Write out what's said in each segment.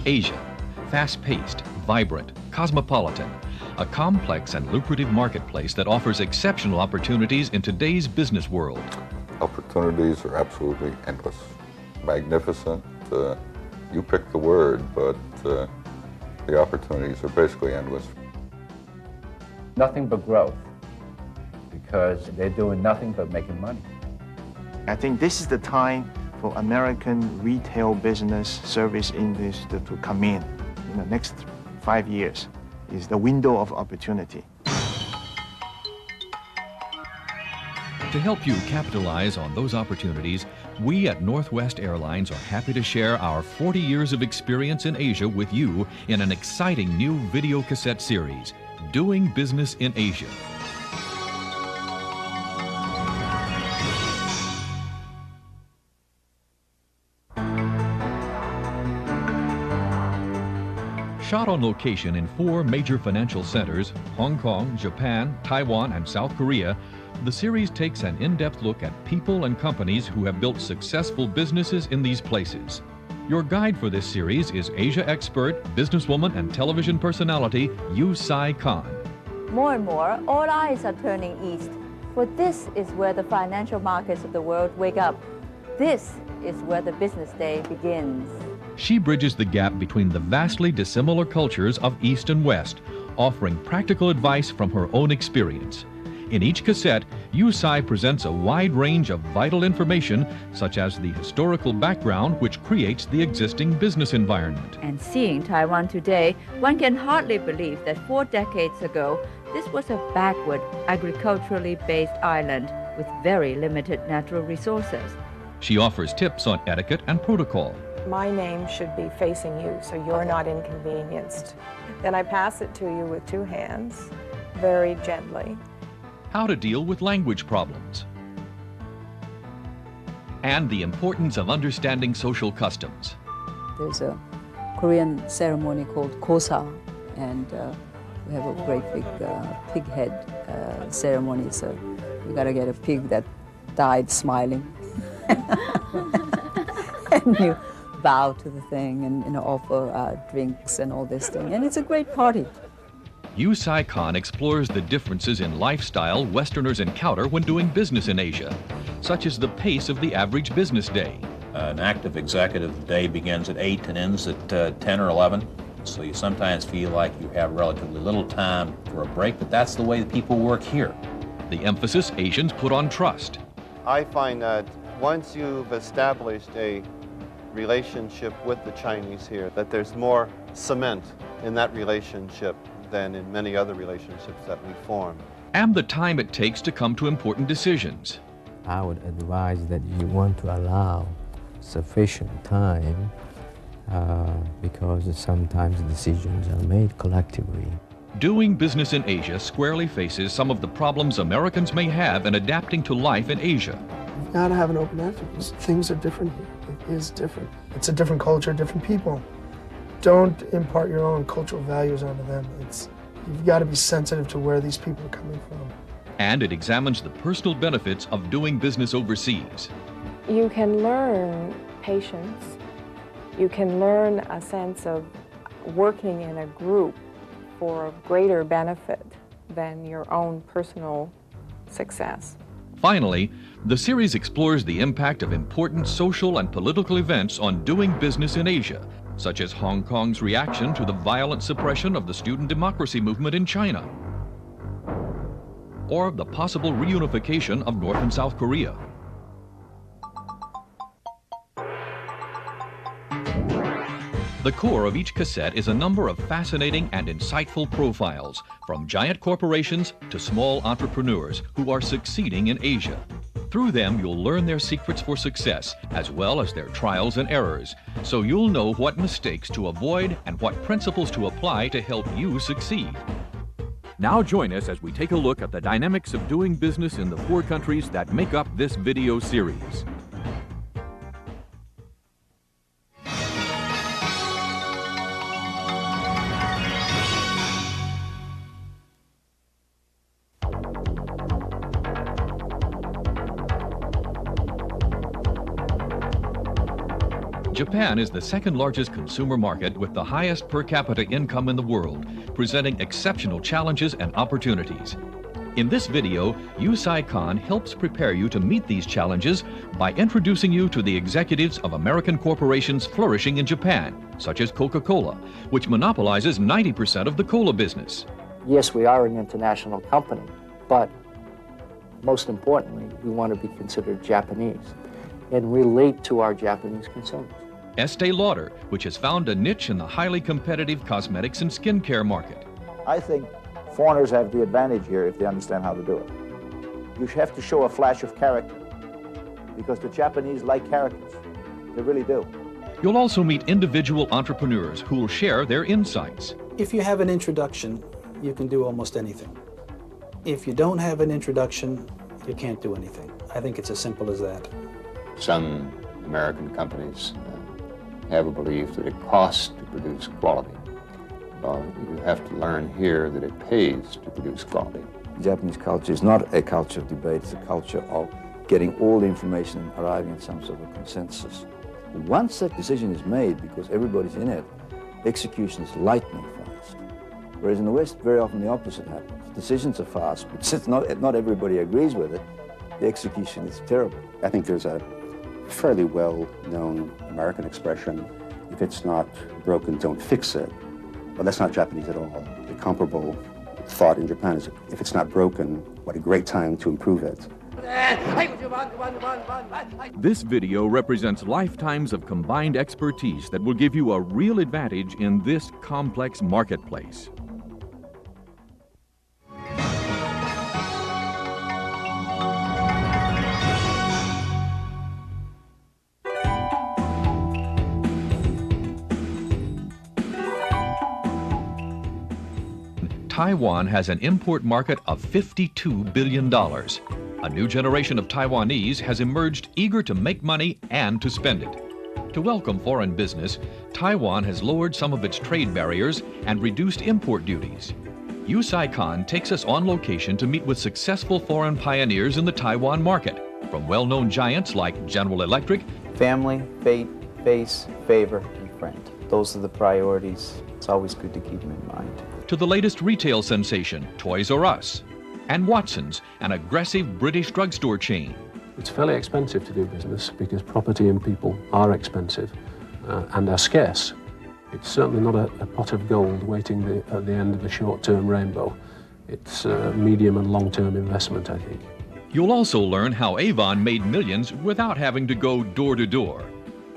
Asia, fast-paced, vibrant, cosmopolitan, a complex and lucrative marketplace that offers exceptional opportunities in today's business world. Opportunities are absolutely endless, magnificent. You pick the word, but the opportunities are basically endless. Nothing but growth, because they're doing nothing but making money. I think this is the time for American retail business service industry to come in the next 5 years. Is the window of opportunity. To help you capitalize on those opportunities, we at Northwest Airlines are happy to share our 40 years of experience in Asia with you in an exciting new video cassette series, Doing Business in Asia. Shot on location in 4 major financial centers, Hong Kong, Japan, Taiwan, and South Korea, the series takes an in-depth look at people and companies who have built successful businesses in these places. Your guide for this series is Asia expert, businesswoman, and television personality Yue-Sai Kan. More and more, all eyes are turning east, for this is where the financial markets of the world wake up. This is where the business day begins. She bridges the gap between the vastly dissimilar cultures of East and West, offering practical advice from her own experience. In each cassette, Yue-Sai presents a wide range of vital information, such as the historical background which creates the existing business environment. And seeing Taiwan today, one can hardly believe that 4 decades ago, this was a backward, agriculturally based island with very limited natural resources. She offers tips on etiquette and protocol. My name should be facing you, so you're not inconvenienced. Then I pass it to you with 2 hands, very gently. How to deal with language problems. And the importance of understanding social customs. There's a Korean ceremony called kosa, and we have a great big pig head ceremony, so you gotta get a pig that died smiling. And you bow to the thing and offer drinks and all this thing, and it's a great party. Yue-Sai Kan explores the differences in lifestyle Westerners encounter when doing business in Asia, such as the pace of the average business day. An active executive day begins at 8 and ends at 10 or 11, so you sometimes feel like you have relatively little time for a break, but that's the way the people work here. The emphasis Asians put on trust. I find that once you've established a relationship with the Chinese here, that there's more cement in that relationship than in many other relationships that we form. And the time it takes to come to important decisions. I would advise that you want to allow sufficient time because sometimes decisions are made collectively. Doing business in Asia squarely faces some of the problems Americans may have in adapting to life in Asia. You've got to have an open attitude because things are different here. It is different. It's a different culture, different people. Don't impart your own cultural values onto them. You've got to be sensitive to where these people are coming from. And it examines the personal benefits of doing business overseas. You can learn patience. You can learn a sense of working in a group for a greater benefit than your own personal success. Finally, the series explores the impact of important social and political events on doing business in Asia, such as Hong Kong's reaction to the violent suppression of the student democracy movement in China, or the possible reunification of North and South Korea. The core of each cassette is a number of fascinating and insightful profiles, from giant corporations to small entrepreneurs who are succeeding in Asia. Through them, you'll learn their secrets for success, as well as their trials and errors, so you'll know what mistakes to avoid and what principles to apply to help you succeed. Now join us as we take a look at the dynamics of doing business in the 4 countries that make up this video series. Japan is the second largest consumer market with the highest per capita income in the world, presenting exceptional challenges and opportunities. In this video, Yue-Sai Kan helps prepare you to meet these challenges by introducing you to the executives of American corporations flourishing in Japan, such as Coca-Cola, which monopolizes 90% of the cola business. Yes, we are an international company, but most importantly, we want to be considered Japanese and relate to our Japanese consumers. Estee Lauder, which has found a niche in the highly competitive cosmetics and skincare market. I think foreigners have the advantage here if they understand how to do it. You have to show a flash of character because the Japanese like characters. They really do. You'll also meet individual entrepreneurs who will share their insights. If you have an introduction, you can do almost anything. If you don't have an introduction, you can't do anything. I think it's as simple as that. Some American companies have a belief that it costs to produce quality. You have to learn here that it pays to produce quality. Japanese culture is not a culture of debate, it's a culture of getting all the information and arriving at some sort of consensus. Once that decision is made, because everybody's in it, execution is lightning fast. Whereas in the West, very often the opposite happens. Decisions are fast, but since not everybody agrees with it, the execution is terrible. I think there's a fairly well-known American expression, if it's not broken, don't fix it. Well, that's not Japanese at all. The comparable thought in Japan is, if it's not broken, what a great time to improve it. This video represents lifetimes of combined expertise that will give you a real advantage in this complex marketplace. Taiwan has an import market of $52 billion. A new generation of Taiwanese has emerged eager to make money and to spend it. To welcome foreign business, Taiwan has lowered some of its trade barriers and reduced import duties. Yue-Sai Kan takes us on location to meet with successful foreign pioneers in the Taiwan market, from well-known giants like General Electric. Family, faith, face, favor, and friend. Those are the priorities. It's always good to keep them in mind. To the latest retail sensation, Toys R Us, and Watson's, an aggressive British drugstore chain. It's fairly expensive to do business because property and people are expensive and are scarce. It's certainly not a pot of gold waiting at the end of the short-term rainbow. It's a medium and long-term investment, I think. You'll also learn how Avon made millions without having to go door to door,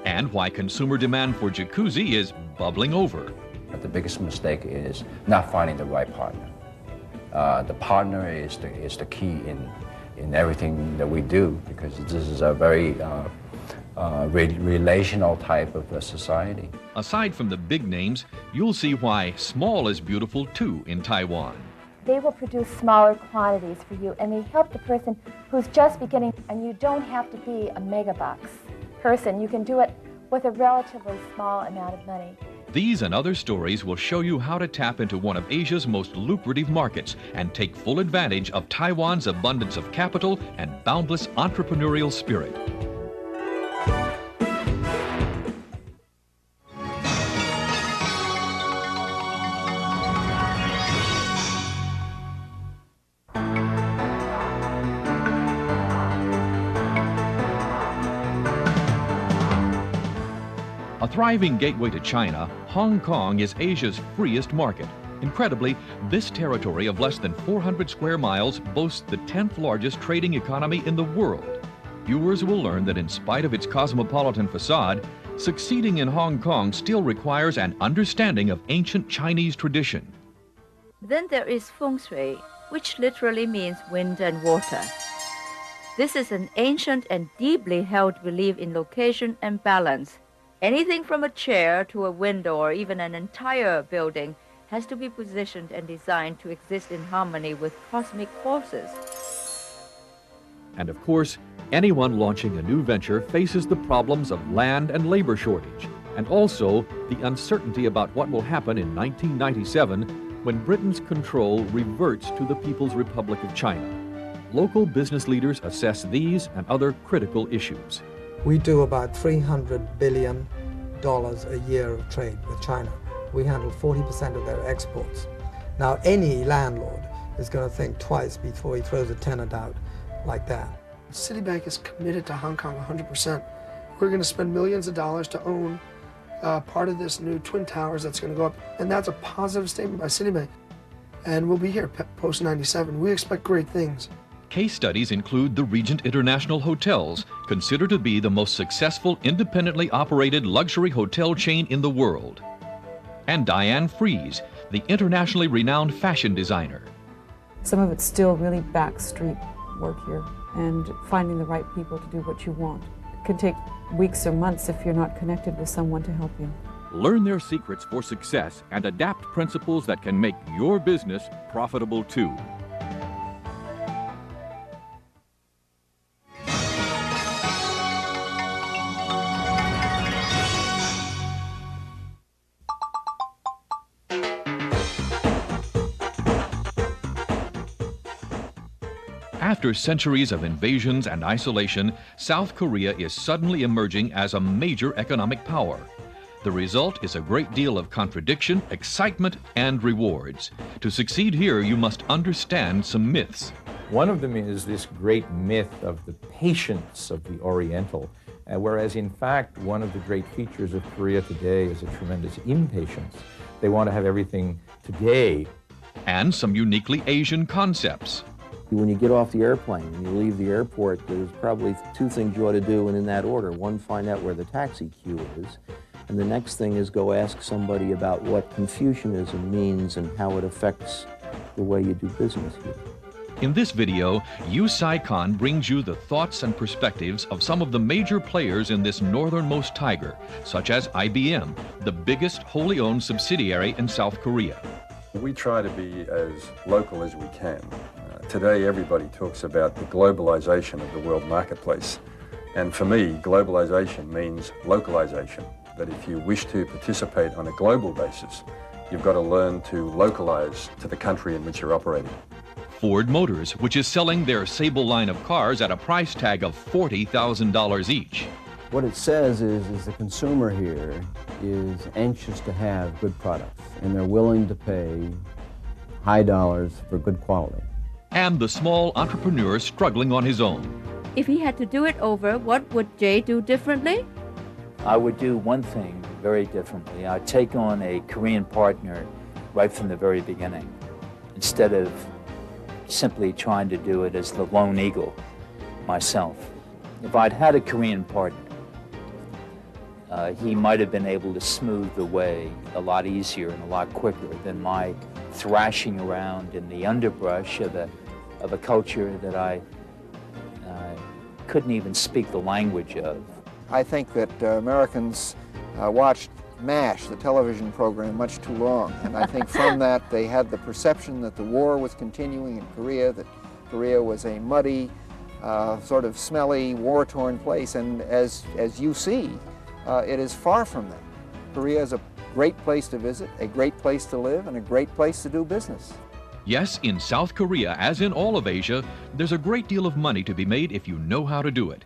and why consumer demand for jacuzzi is bubbling over. But the biggest mistake is not finding the right partner. The partner is the key in everything that we do, because this is a very relational type of a society. Aside from the big names, you'll see why small is beautiful too in Taiwan. They will produce smaller quantities for you, and they help the person who's just beginning, and you don't have to be a megabucks person. You can do it with a relatively small amount of money. These and other stories will show you how to tap into one of Asia's most lucrative markets and take full advantage of Taiwan's abundance of capital and boundless entrepreneurial spirit. A thriving gateway to China, Hong Kong is Asia's freest market. Incredibly, this territory of less than 400 square miles boasts the 10th largest trading economy in the world. Viewers will learn that in spite of its cosmopolitan facade, succeeding in Hong Kong still requires an understanding of ancient Chinese tradition. Then there is feng shui, which literally means wind and water. This is an ancient and deeply held belief in location and balance. Anything from a chair to a window or even an entire building has to be positioned and designed to exist in harmony with cosmic forces. And of course, anyone launching a new venture faces the problems of land and labor shortage, and also the uncertainty about what will happen in 1997 when Britain's control reverts to the People's Republic of China. Local business leaders assess these and other critical issues. We do about 300 billion a year of trade with China. We handle 40% of their exports. Now, any landlord is going to think twice before he throws a tenant out like that. Citibank is committed to Hong Kong 100%. We're going to spend millions of dollars to own part of this new Twin Towers that's going to go up, and that's a positive statement by Citibank. And we'll be here post-97. We expect great things. Case studies include the Regent International Hotels, considered to be the most successful independently operated luxury hotel chain in the world. And Diane Fries, the internationally renowned fashion designer. Some of it's still really backstreet work here, and finding the right people to do what you want. It can take weeks or months if you're not connected with someone to help you. Learn their secrets for success and adapt principles that can make your business profitable too. After centuries of invasions and isolation, South Korea is suddenly emerging as a major economic power. The result is a great deal of contradiction, excitement, and rewards. To succeed here, you must understand some myths. One of them is this great myth of the patience of the Oriental, whereas in fact, one of the great features of Korea today is a tremendous impatience. They want to have everything today. And some uniquely Asian concepts. When you get off the airplane and you leave the airport, there's probably two things you ought to do, and in that order. One, find out where the taxi queue is. And the next thing is go ask somebody about what Confucianism means and how it affects the way you do business here. In this video, Yue-Sai Kan brings you the thoughts and perspectives of some of the major players in this northernmost tiger, such as IBM, the biggest wholly owned subsidiary in South Korea. We try to be as local as we can. Today, everybody talks about the globalization of the world marketplace. And for me, globalization means localization. That if you wish to participate on a global basis, you've got to learn to localize to the country in which you're operating. Ford Motors, which is selling their Sable line of cars at a price tag of $40,000 each. What it says is the consumer here is anxious to have good products, and they're willing to pay high dollars for good quality. And the small entrepreneur struggling on his own. If he had to do it over, what would Jay do differently? I would do one thing very differently. I'd take on a Korean partner right from the very beginning, instead of simply trying to do it as the lone eagle myself. If I'd had a Korean partner, he might have been able to smooth the way a lot easier and a lot quicker than my thrashing around in the underbrush of a culture that I couldn't even speak the language of. I think that Americans watched MASH, the television program, much too long. And I think from that they had the perception that the war was continuing in Korea, that Korea was a muddy, sort of smelly, war-torn place. And as you see, it is far from that. Korea is a great place to visit, a great place to live, and a great place to do business. Yes, in South Korea, as in all of Asia, there's a great deal of money to be made if you know how to do it.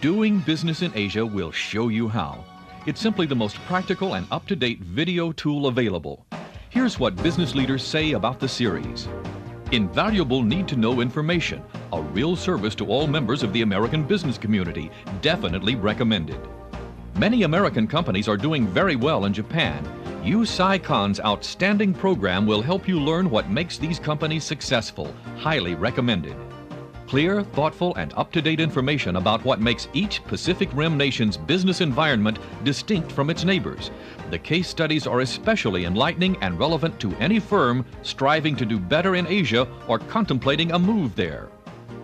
Doing business in Asia will show you how. It's simply the most practical and up-to-date video tool available. Here's what business leaders say about the series. Invaluable need-to-know information, a real service to all members of the American business community, definitely recommended. Many American companies are doing very well in Japan. Yue-Sai Kan's outstanding program will help you learn what makes these companies successful, highly recommended. Clear, thoughtful, and up-to-date information about what makes each Pacific Rim nation's business environment distinct from its neighbors. The case studies are especially enlightening and relevant to any firm striving to do better in Asia or contemplating a move there.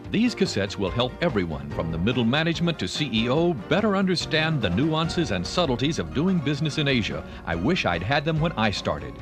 These cassettes will help everyone from the middle management to CEO better understand the nuances and subtleties of doing business in Asia. I wish I'd had them when I started.